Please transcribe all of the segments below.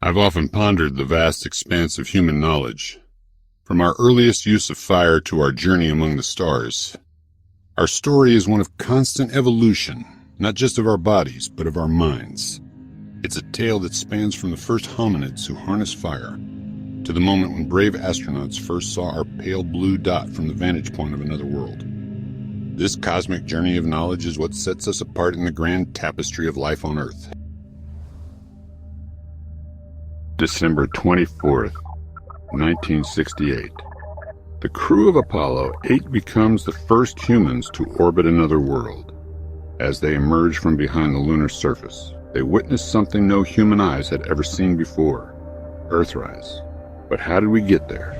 I've often pondered the vast expanse of human knowledge. From our earliest use of fire to our journey among the stars, our story is one of constant evolution, not just of our bodies, but of our minds. It's a tale that spans from the first hominids who harnessed fire to the moment when brave astronauts first saw our pale blue dot from the vantage point of another world. This cosmic journey of knowledge is what sets us apart in the grand tapestry of life on Earth. December 24th, 1968. The crew of Apollo 8 becomes the first humans to orbit another world. As they emerge from behind the lunar surface, they witness something no human eyes had ever seen before: Earthrise. But how did we get there?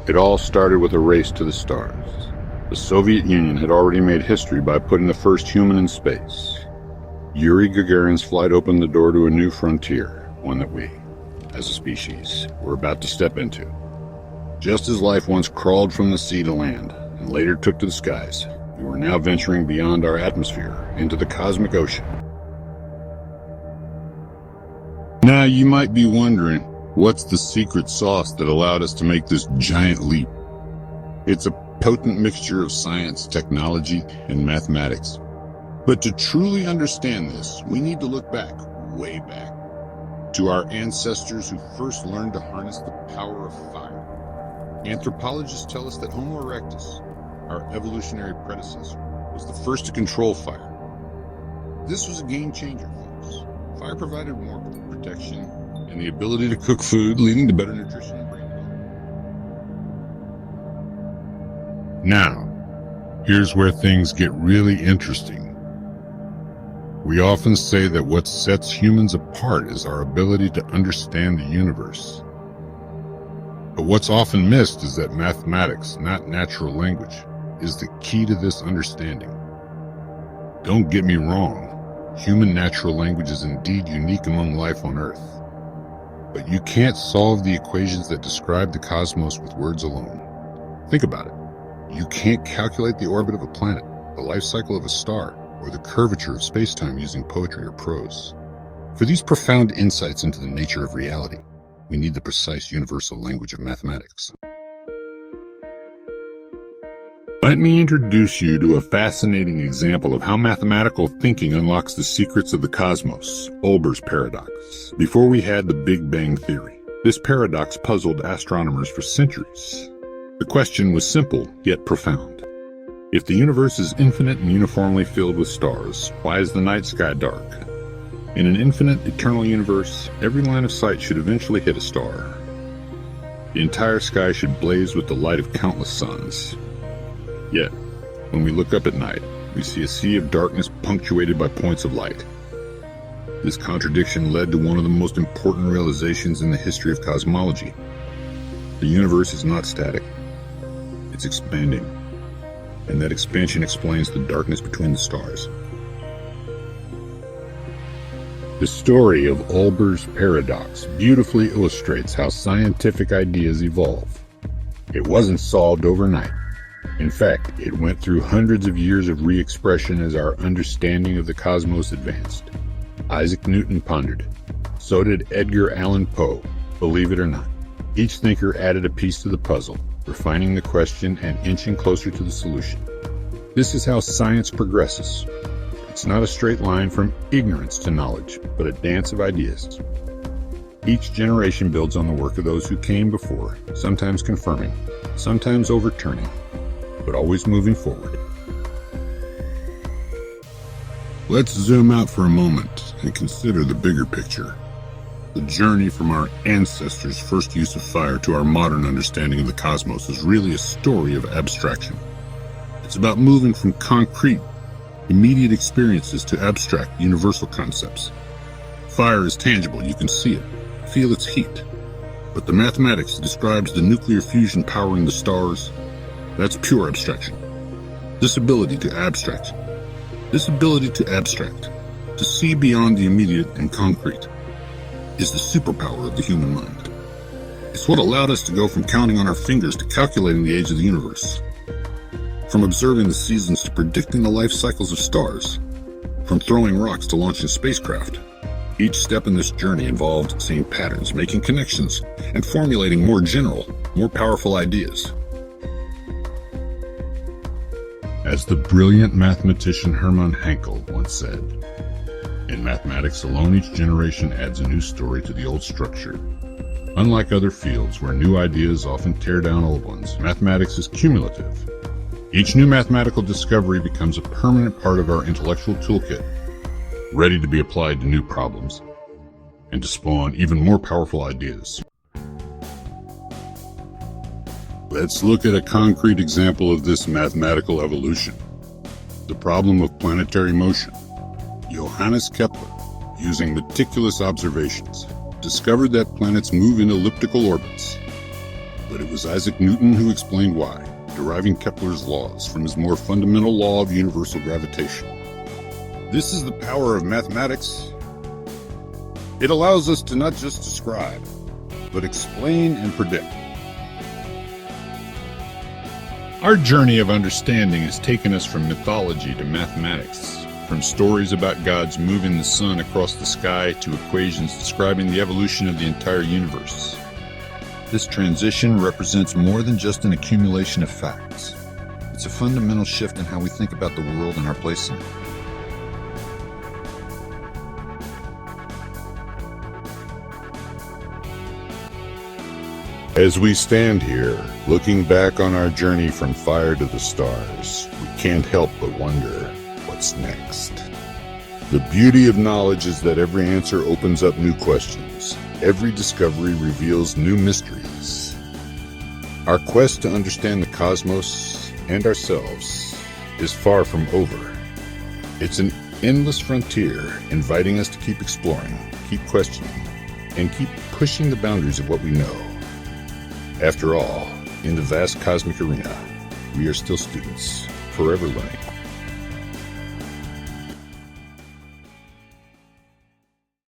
It all started with a race to the stars. The Soviet Union had already made history by putting the first human in space. Yuri Gagarin's flight opened the door to a new frontier, one that we, as a species, were about to step into. Just as life once crawled from the sea to land, and later took to the skies, we were now venturing beyond our atmosphere into the cosmic ocean. Now you might be wondering, what's the secret sauce that allowed us to make this giant leap? It's a potent mixture of science, technology, and mathematics. But to truly understand this, we need to look back, way back, to our ancestors who first learned to harness the power of fire. Anthropologists tell us that Homo erectus, our evolutionary predecessor, was the first to control fire. This was a game changer, folks. Fire provided warmth, protection, and the ability to cook food, leading to better nutrition and brain health. Now, here's where things get really interesting. We often say that what sets humans apart is our ability to understand the universe. But what's often missed is that mathematics, not natural language, is the key to this understanding. Don't get me wrong, human natural language is indeed unique among life on Earth. But you can't solve the equations that describe the cosmos with words alone. Think about it. You can't calculate the orbit of a planet, the life cycle of a star, or the curvature of space-time using poetry or prose. For these profound insights into the nature of reality, we need the precise universal language of mathematics. Let me introduce you to a fascinating example of how mathematical thinking unlocks the secrets of the cosmos, Olber's paradox. Before we had the Big Bang Theory, this paradox puzzled astronomers for centuries. The question was simple, yet profound. If the universe is infinite and uniformly filled with stars, why is the night sky dark? In an infinite, eternal universe, every line of sight should eventually hit a star. The entire sky should blaze with the light of countless suns. Yet, when we look up at night, we see a sea of darkness punctuated by points of light. This contradiction led to one of the most important realizations in the history of cosmology. The universe is not static. It's expanding. And that expansion explains the darkness between the stars. The story of Olber's paradox beautifully illustrates how scientific ideas evolve. It wasn't solved overnight. In fact, it went through hundreds of years of re-expression as our understanding of the cosmos advanced. Isaac Newton pondered it. So did Edgar Allan Poe, believe it or not. Each thinker added a piece to the puzzle, refining the question and inching closer to the solution. This is how science progresses. It's not a straight line from ignorance to knowledge, but a dance of ideas. Each generation builds on the work of those who came before, sometimes confirming, sometimes overturning, but always moving forward. Let's zoom out for a moment and consider the bigger picture. The journey from our ancestors' first use of fire to our modern understanding of the cosmos is really a story of abstraction. It's about moving from concrete, immediate experiences to abstract, universal concepts. Fire is tangible, you can see it, feel its heat. But the mathematics that describes the nuclear fusion powering the stars, that's pure abstraction. This ability to abstract, to see beyond the immediate and concrete, is the superpower of the human mind. It's what allowed us to go from counting on our fingers to calculating the age of the universe, from observing the seasons to predicting the life cycles of stars, from throwing rocks to launching spacecraft, Each step in this journey involved seeing patterns, making connections, and formulating more general, more powerful ideas. As the brilliant mathematician Hermann Hankel once said, "In mathematics alone, each generation adds a new story to the old structure. Unlike other fields where new ideas often tear down old ones, mathematics is cumulative. Each new mathematical discovery becomes a permanent part of our intellectual toolkit, ready to be applied to new problems and to spawn even more powerful ideas." Let's look at a concrete example of this mathematical evolution. The problem of planetary motion. Johannes Kepler, using meticulous observations, discovered that planets move in elliptical orbits. But it was Isaac Newton who explained why, deriving Kepler's laws from his more fundamental law of universal gravitation. This is the power of mathematics. It allows us to not just describe, but explain and predict. Our journey of understanding has taken us from mythology to mathematics, from stories about gods moving the sun across the sky to equations describing the evolution of the entire universe. This transition represents more than just an accumulation of facts. It's a fundamental shift in how we think about the world and our place in it. As we stand here, looking back on our journey from fire to the stars, we can't help but wonder, what's next? The beauty of knowledge is that every answer opens up new questions. Every discovery reveals new mysteries. Our quest to understand the cosmos and ourselves is far from over. It's an endless frontier, inviting us to keep exploring, keep questioning, and keep pushing the boundaries of what we know. After all, in the vast cosmic arena, we are still students, forever learning.